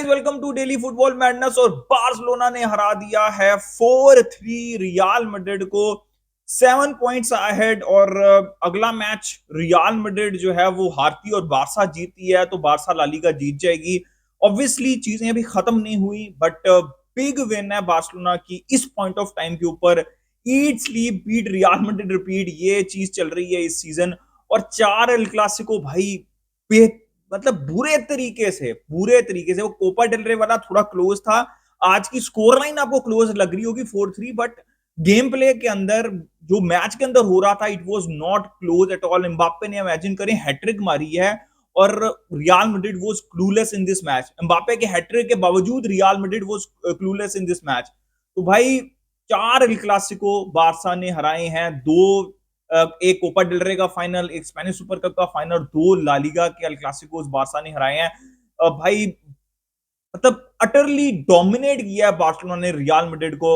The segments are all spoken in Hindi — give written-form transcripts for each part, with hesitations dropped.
Guys, welcome to daily football madness. और बार्सिलोना ने हरा दिया है 4-3 रियल मैड्रिड को, 7 पॉइंट्स अहेड। और अगला मैच रियल मैड्रिड जो है वो हारती और बारसा जीतती है तो बारसा ला लीगा जीत जाएगी। ऑब्वियसली चीजें अभी खत्म नहीं हुई, बट बिग विन है बार्सिलोना की इस पॉइंट ऑफ टाइम के ऊपर। Eat sleep beat Real Madrid repeat, ये चीज चल रही है इस सीजन। और 4 एल क्लासिको भाई, मतलब बुरे तरीके से वो कोपा डेल रे वाला थोड़ा क्लोज था। आज की स्कोर लाइन आपको क्लोज लग रही होगी 4-3, बट गेम प्ले के अंदर जो मैच के अंदर हो रहा था it was not close at all. Mbappe ने इमेजिन करें हैट्रिक मारी है और real Madrid was clueless in this match. Mbappe के हैट्रिक के बावजूद real Madrid was clueless in this match. तो भाई 4 एल क्लासिको बारसा ने हराए हैं, दो एक कोपा डेल रे का फाइनल, एक स्पेनिश सुपर कप का फाइनल, दो ला लीगा के एल क्लासिकोस बारसा ने हराए हैं। भाई मतलब अटरली डोमिनेट किया है बार्सिलोना ने रियल मैड्रिड को।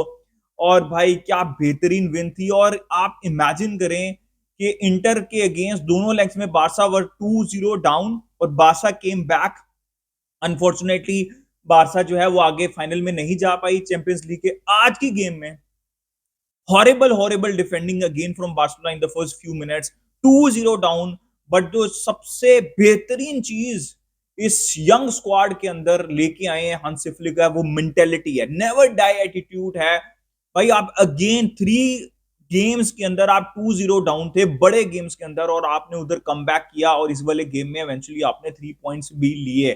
और भाई क्या बेहतरीन विन थी। और आप इमेजिन करें कि इंटर के अगेंस्ट दोनों लेग्स में बारसा वर 2-0 डाउन और Barça came back. Unfortunately Barça जो है वो आगे फाइनल में नहीं जा पाई चैंपियंस लीग के। आज की गेम में horrible defending again from Barcelona in the first few minutes, 2-0 down. But जो सबसे बेहतरीन चीज इस यंग स्क्वाड के अंदर लेके आए हैं हांसी फ्लिक का, वो मेंटेलिटी है, नेवर डाई एटीट्यूड है। भाई आप अगेन 3 गेम्स के अंदर आप 2-0 डाउन थे बड़े गेम्स के अंदर, और आपने उधर कम बैक किया और इस वाले गेम में इवेंचुअली आपने 3 पॉइंट्स भी लिए।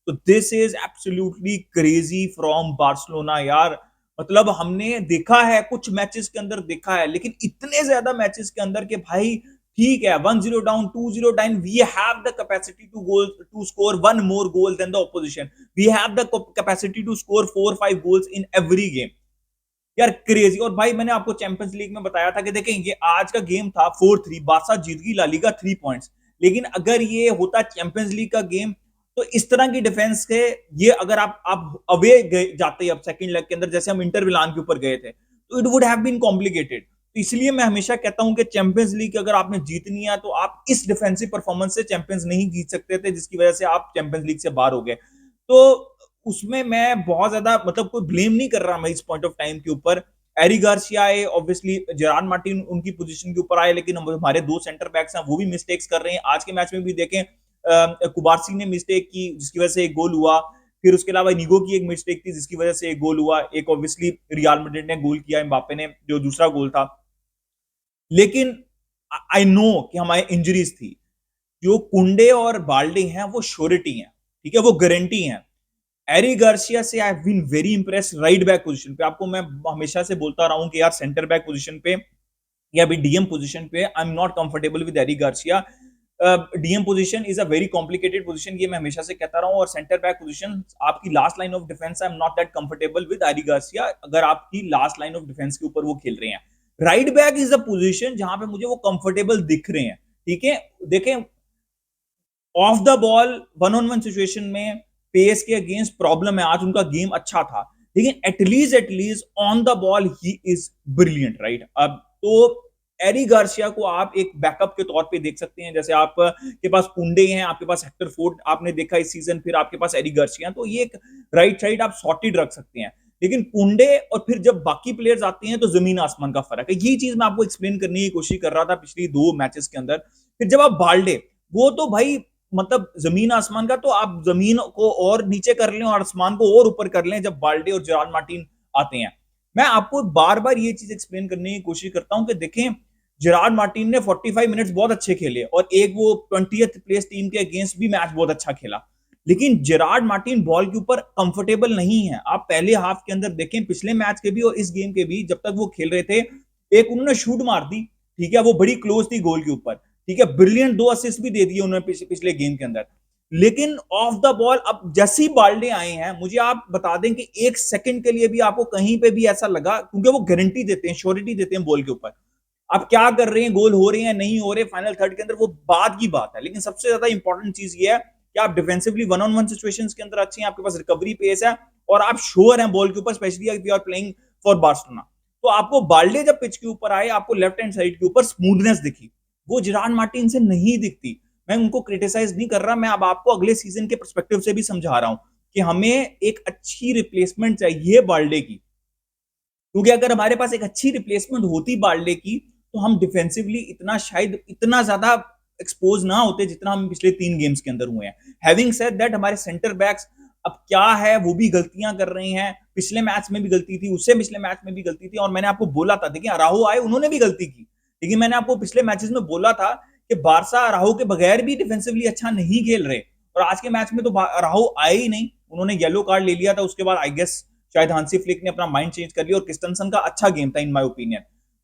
तो this is absolutely crazy from Barcelona यार। मतलब हमने देखा है कुछ मैचेस के अंदर देखा है, लेकिन इतने ज्यादा मैचेस के अंदर के भाई ठीक है 1-0 down 2-0 down, we have the capacity to score one more goal then the opposition, we have the capacity to score 4-5 goals in every game. यार क्रेजी। और भाई मैंने आपको चैंपियंस लीग में बताया था कि देखें ये आज का गेम था 4-3, बारसा जीत गई ला लीगा 3 पॉइंट्स। लेकिन अगर ये होता चैंपियंस लीग का गेम तो इस तरह की डिफेंस के ये अगर आप अवे गए जाते अब सेकंड लेग के अंदर, जैसे हम इंटर मिलान के ऊपर गए थे, तो it would have been complicated. तो इसलिए मैं हमेशा कहता हूं कि चैंपियंस लीग अगर आपने जीतनी है तो आप इस डिफेंसिव परफॉर्मेंस से चैंपियंस नहीं जीत सकते थे, जिसकी वजह से आप चैंपियंस लीग से बाहर हो गए। तो उसमें मैं बहुत ज्यादा मतलब कोई ब्लेम नहीं कर रहा मैं इस पॉइंट ऑफ टाइम के ऊपर। एरी गार्सिया आए, ऑब्वियसली जेरार्ड मार्टिन उनकी पोजीशन के ऊपर आए, लेकिन हमारे 2 सेंटर बैक्स हैं वो भी मिस्टेक्स कर रहे हैं। आज के मैच में भी देखें कुबारसी ने मिस्टेक की जिसकी वजह से एक गोल हुआ, फिर उसके अलावा निगो की एक मिस्टेक थी जिसकी वजह से एक गोल हुआ, एक ऑब्वियसली रियल मैड्रिड ने गोल किया एम्बाप्पे ने जो दूसरा गोल था। लेकिन आई नो कि हमारे इंजरीज थी। जो कुंडे और बाल्डे हैं वो श्योरिटी हैं, ठीक है, वो गारंटी हैं। एरी गार्सिया से I have been very impress right back position पे। आपको मैं हमेशा से बोलता रहा हूं कि यार सेंटर बैक पोजीशन पे या भी डीएम पोजीशन पे I am not comfortable with Eric Garcia. DM position is a very complicated position, ये मैं हमेशा से कहता रहा हूं। और सेंटर बैक पोजीशन आपकी last line of defence, I am not that comfortable with Eric Garcia अगर आपकी लास्ट लाइन ऑफ डिफेंस के ऊपर वो खेल रहे हैं। Right back is a position जहां पे मुझे वो कंफर्टेबल दिख रहे हैं, ठीक है। देखें of the ball 1-on-1 situation में पेस के अगेंस्ट प्रॉब्लम है, आज उनका गेम अच्छा था, लेकिन at least on the ball he is brilliant, right. अब तो एरी गार्सिया को आप एक बैकअप के तौर पे देख सकते हैं, जैसे आप के पास कुंडे हैं, आपके पास हेक्टर फोर्ड आपने देखा इस सीजन, फिर आपके पास एरी गार्सिया, तो ये एक राइट साइड आप सॉर्टेड रख सकते हैं। लेकिन कुंडे और फिर जब बाकी प्लेयर्स आते हैं तो जमीन आसमान का फर्क है। ये चीज मैं आपको एक्सप्लेन करने की कोशिश कर रहा था पिछली 2 मैचेस के अंदर। फिर जब आप बाल्डे, वो तो भाई मतलब जमीन आसमान का, तो आप जमीन को और नीचे कर लें और आसमान को और ऊपर कर लें जब बाल्डे और जेरार्ड मार्टिन आते हैं। मैं आपको बार बार ये चीज एक्सप्लेन करने की कोशिश करता हूं कि देखें जेरार्ड मार्टिन ने 45 मिनट्स बहुत अच्छे खेले और एक वो 20th प्लेस टीम के अगेंस्ट भी मैच बहुत अच्छा खेला, लेकिन जेरार्ड मार्टिन बॉल के ऊपर कंफर्टेबल नहीं है। आप पहले हाफ के अंदर देखें, पिछले मैच के भी और इस गेम के भी, जब तक वो खेल रहे थे, एक उन्होंने शूट मार दी, ठीक है, वो बड़ी क्लोज थी गोल के ऊपर, ठीक है, ब्रिलियंट 2 असिस्ट भी दे दिए उन्होंने पिछले गेम के अंदर। लेकिन ऑफ द बॉल अब जैसी बाल्डे आए हैं, मुझे आप बता दें कि 1 सेकंड के लिए भी आपको कहीं पे भी ऐसा लगा, क्योंकि वो गारंटी देते हैं, श्योरिटी देते हैं बॉल के ऊपर, आप क्या कर रहे हैं, गोल हो रहे हैं नहीं हो रहे फाइनल थर्ड के अंदर, वो बात की बात है। लेकिन सबसे ज्यादा इंपॉर्टेंट चीज ये है कि आप डिफेंसिवली 1-on-1 सिचुएशंस के अंदर अच्छे हैं, आपके पास रिकवरी पेस है और आप श्योर हैं बॉल के ऊपर, especially if you are playing for Barcelona. तो आपको बाल्डे जब पिच के ऊपर आए, आपको लेफ्ट हैंड साइड के ऊपर स्मूथनेस दिखी, वो जेरार्ड मार्टिन से नहीं दिखती। मैं उनको क्रिटिसाइज नहीं कर रहा, मैं अब आपको अगले सीजन के पर्सपेक्टिव से भी समझा रहा हूं कि हमें एक अच्छी रिप्लेसमेंट चाहिए बाल्डे की, क्योंकि अगर हमारे पास एक अच्छी रिप्लेसमेंट होती बाल्डे की तो हम डिफेंसिवली इतना शायद इतना ज्यादा एक्सपोज ना होते जितना हम पिछले 3 गेम्स के अंदर हुए हैं। हैविंग सेड दैट, हमारे सेंटर बैक्स अब क्या है, वो भी गलतियां कर रहे हैं। पिछले मैच में भी गलती थी, उससे पिछले मैच में भी गलती थी, और मैंने आपको बोला था, देखिए अराहो आए, उन्होंने भी गलती की, लेकिन मैंने आपको पिछले मैचेस में बोला था कि बारसा अराहो के बगैर भी डिफेंसिवली अच्छा नहीं खेल रहे, और आज के मैच में तो अराहो आए ही नहीं, उन्होंने येलो कार्ड ले लिया था, उसके बाद आई गेस शायद हांसी फ्लिक ने अपना माइंड चेंज कर लिया, और क्रिस्टनसन का अच्छा गेम था इन माय ओपिनियन।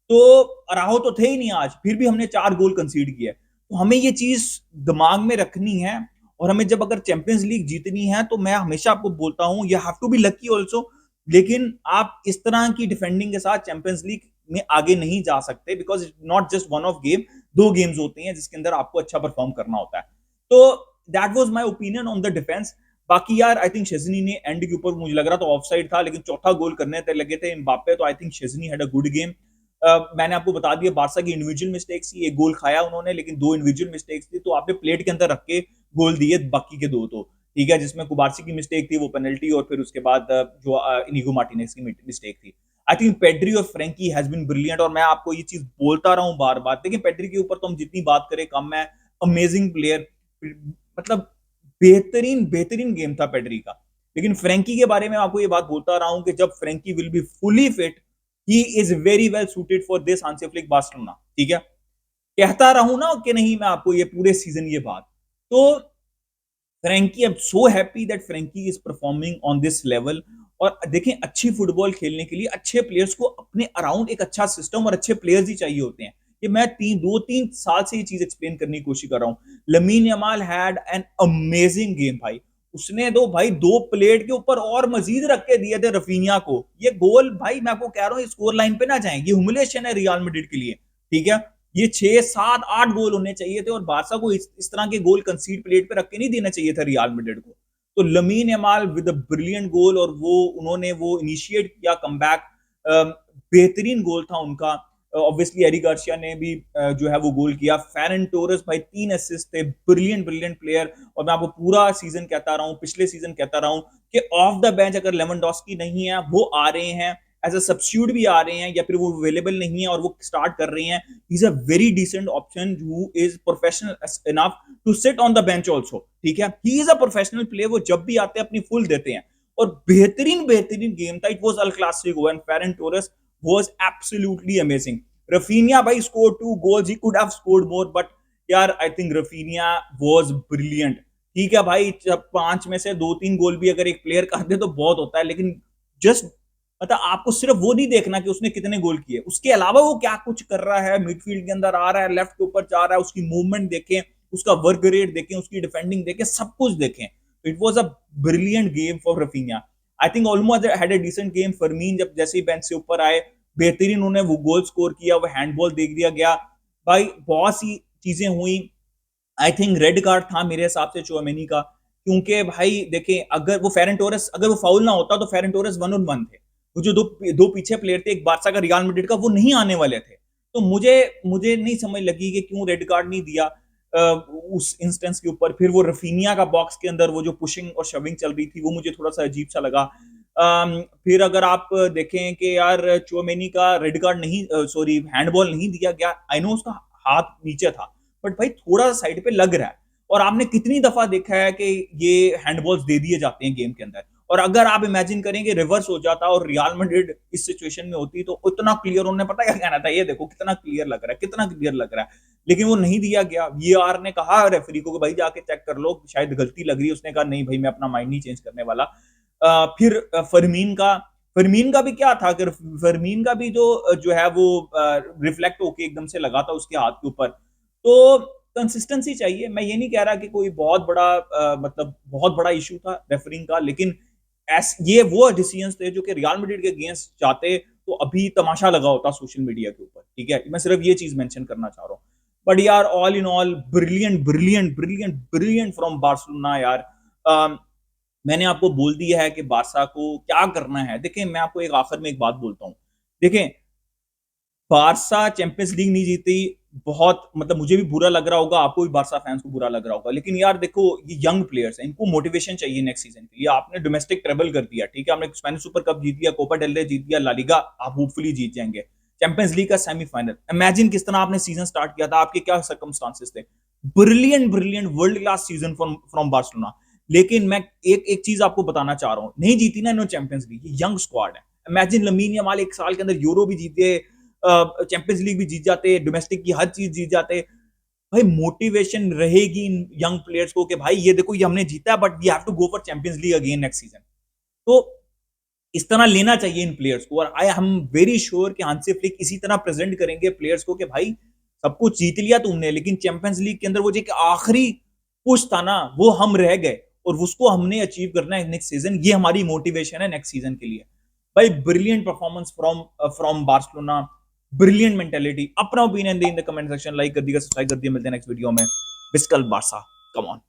तो अराहो तो थे ही नहीं आज, फिर भी हमने 4 गोल कंसीड किए। तो हमें ये चीज दिमाग में रखनी है, और हमें जब अगर चैंपियंस लीग जीतनी है तो मैं हमेशा आपको बोलता हूं, you have to be lucky also, लेकिन आप इस तरह की डिफेंडिंग के साथ चैंपियंस लीग में आगे नहीं जा सकते, because not just one of game, 2 games होते हैं जिसके अंदर आपको अच्छा परफॉर्म करना होता है। तो that was my opinion on the defence. बाकी यार आई थिंक शेजनी ने एंड के ऊपर, मुझे लग रहा था ऑफसाइड था, लेकिन चौथा गोल करने तक लगे थे एम्बाप्पे, तो I think Szczesny had a good game. मैंने आपको बता दिया बारसा की इंडिविजुअल मिस्टेक्स थी, एक गोल खाया उन्होंने, लेकिन 2 इंडिविजुअल मिस्टेक्स थी, तो आपने प्लेट के अंदर रख के गोल दिए बाकी के 2, तो ठीक है, जिसमें कुबार्सी की मिस्टेक थी वो पेनल्टी, और फिर उसके बाद जो इनिगो मार्टिनेज की मिस्टेक थी। आई थिंक पेड्री और फ्रैंकी हैज बीन ब्रिलियंट, और मैं आपको ये चीज बोलता रहा हूं बार बार, देखिए पेड्री के ऊपर तो हम जितनी बात करें कम है, अमेजिंग प्लेयर, मतलब बेहतरीन बेहतरीन गेम था पेड्री का। लेकिन फ्रैंकी के बारे में आपको ये बात बोलता रहा हूं कि जब Frenkie will be fully fit, he is very well suited for this Hansi Flick Barcelona, ठीक है, कहता रहूं ना कि नहीं मैं आपको ये पूरे सीजन ये बात। तो फ्रैंकी, अब so happy that Frenkie is performing on this level. और देखें, अच्छी फुटबॉल खेलने के लिए अच्छे प्लेयर्स को अपने अराउंड एक अच्छा सिस्टम और अच्छे प्लेयर्स ही चाहिए होते हैं। ये मैं 2-3 साल से ये चीज एक्सप्लेन करने की कोशिश कर रहा हूँ। Lamin Yamal had an amazing game भाई, उसने दो भाई 2 प्लेट के ऊपर और मजीद रख के दिए थे रफीनिया को। ये गोल भाई मैं आपको कह रहा हूँ स्कोर लाइन पे ना जाए, ये ह्यूमिलिएशन है रियल मैड्रिड के लिए, ठीक है। ये 6-7-8 गोल होने चाहिए थे, और बारसा को इस तरह के गोल कंसीड प्लेट पे रख के नहीं देना चाहिए था रियल मैड्रिड को। तो Lamine Yamal with a brilliant goal, और वो उन्होंने वो इनिशिएट किया कमबैक, बेहतरीन गोल था उनका। ऑब्वियसली एरिक गार्सिया ने भी जो है वो गोल किया। फेरन टोरेस भाई 3 असिस्ट थे, ब्रिलियंट ब्रिलियंट प्लेयर। और मैं आपको पूरा सीजन कहता रहा हूँ, पिछले सीजन कहता रहा हूँ कि ऑफ द बेंच अगर लेवेंडोस्की नहीं है, वो आ रहे हैं एज अ सब्स्टिट्यूट भी आ रहे हैं, या फिर वो अवेलेबल नहीं है और वो स्टार्ट कर रहे हैं, he is a very decent option who is professional enough to sit on the bench also, ठीक है। He is a professional player, वो जब भी आते हैं अपनी फुल देते हैं। और बेहतरीन बेहतरीन गेम था, it was El Clasico, and Ferran Torres was absolutely amazing. Rafinha by scored 2 goals. He could have scored more, but यार I think Rafinha was brilliant. ठीक है भाई, जब 5 में से 2-3 गोल भी अगर एक प्लेयर कर दे तो बहुत होता है, लेकिन जस्ट मतलब आपको सिर्फ वो नहीं देखना कि उसने कितने गोल किए, उसके अलावा वो क्या कुछ कर रहा है, मिडफील्ड के अंदर आ रहा है, लेफ्ट के ऊपर जा रहा है, उसकी मूवमेंट देखें, उसका वर्क रेट देखें, उसकी डिफेंडिंग देखें, सब कुछ देखें। It was a brilliant game for Raphinha. I think almost had a decent game. Fermin जब जैसे ही बेंच से ऊपर आए, बेहतरीन उन्होंने वो गोल स्कोर किया, वो हैंडबॉल देख दिया गया भाई, बहुत सी चीजें हुई। आई थिंक रेड कार्ड था मेरे हिसाब से चुआमेनी का, क्योंकि भाई देखें अगर वो फेरन टोरेस, अगर वो फाउल ना होता तो फेरन टोरेस 1-on-1 थे, वो जो दो पीछे प्लेयर थे, एक बारसा का रियल मैड्रिड का, वो नहीं आने वाले थे। तो मुझे मुझे नहीं समझ लगी कि क्यों रेड कार्ड नहीं दिया उस इंस्टेंस के ऊपर। फिर वो रफीनिया का बॉक्स के अंदर वो जो पुशिंग और शविंग चल रही थी, वो मुझे थोड़ा सा अजीब सा लगा। फिर अगर आप देखें कि यार चुआमेनी का रेड कार्ड नहीं, सॉरी हैंडबॉल नहीं दिया गया, आई नो उसका हाथ नीचे था, बट भाई थोड़ा साइड पे लग रहा है। और आपने कितनी दफा देखा है कि ये हैंडबॉल्स दे दिए जाते हैं गेम के अंदर, और अगर आप इमेजिन करेंगे रिवर्स हो जाता और रियल मैड्रिड इस सिचुएशन में होती, तो इतना क्लियर उन्होंने पता क्या कहना था, ये देखो कितना क्लियर लग रहा है, कितना क्लियर लग रहा है, लेकिन वो नहीं दिया गया। वीआर ने कहा रेफरी को कि भाई जाके चेक कर लो, शायद गलती लग रही है, उसने कहा नहीं भाई मैं अपना माइंड नहीं चेंज करने वाला। फिर फरमीन का भी क्या था कि फरमीन का भी जो है वो रिफ्लेक्ट होके एकदम से लगा था उसके हाथ के ऊपर। तो कंसिस्टेंसी चाहिए। मैं ये नहीं कह रहा कि कोई बहुत बड़ा मतलब बहुत बड़ा इशू था रेफरिंग का, लेकिन ये वो डिसीजंस थे जो कि रियल मैड्रिड के अगेंस्ट जाते तो अभी तमाशा लगा होता सोशल मीडिया के ऊपर, ठीक है। मैं सिर्फ ये चीज मेंशन करना चाह रहा हूँ। बट यार all in all brilliant brilliant brilliant brilliant from Barcelona यार। मैंने आपको बोल दिया है कि बारसा को क्या करना है। देखें मैं आपको एक आखिर में एक बात बोलता हूँ, देखें बारसा चैंपियंस लीग नहीं जीती, बहुत मतलब मुझे भी बुरा लग रहा होगा, आपको भी बारसा फैंस को बुरा लग रहा होगा, लेकिन यार देखो ये यंग प्लेयर्स हैं, इनको मोटिवेशन चाहिए नेक्स्ट सीजन के लिए। आपने डोमेस्टिक ट्रेवल कर दिया, ठीक है, आपने स्पेनिश सुपर कप जीत लिया, कोपा डेल रे जीत लिया, ला लीगा आप होपफुली जीत जाएंगे, चैंपियंस लीग का सेमीफाइनल, इमेजिन किस तरह आपने सीजन स्टार्ट किया था, आपके क्या सर्कमस्टांसेस थे। Brilliant brilliant world class season from Barcelona. लेकिन मैं एक एक चीज आपको बताना चाह रहा हूं, नहीं जीती ना इन्होंने चैंपियंस लीग, ये यंग स्क्वाड है। इमेजिन लमीन यमाल एक साल के अंदर यूरो भी जीत गए, चैंपियंस लीग भी जीत जाते, डोमेस्टिक की हर चीज जीत जाते। भाई मोटिवेशन रहेगी इन यंग प्लेयर्स को कि भाई ये देखो ये हमने जीता है, but we have to go for Champions League again next season. तो इस तरह लेना चाहिए इन प्लेयर्स को, और आई एम वेरी श्योर कि हांसी फ्लिक इसी तरह प्रेजेंट करेंगे प्लेयर्स को कि भाई सब कुछ जीत लिया तुमने, लेकिन चैंपियंस लीग के अंदर वो जो आखिरी पुश था ना, वो हम रह गए, और उसको हमने अचीव करना है नेक्स्ट सीजन। ये हमारी मोटिवेशन है नेक्स्ट सीजन के लिए। भाई brilliant performance from Barcelona, brilliant mentality. अपना ओपिनियन दे in the comment section, like कर दिया, सब्सक्राइब कर दिया। मिलते हैं नेक्स्ट वीडियो में। बिस्कल बारसा, कम ऑन।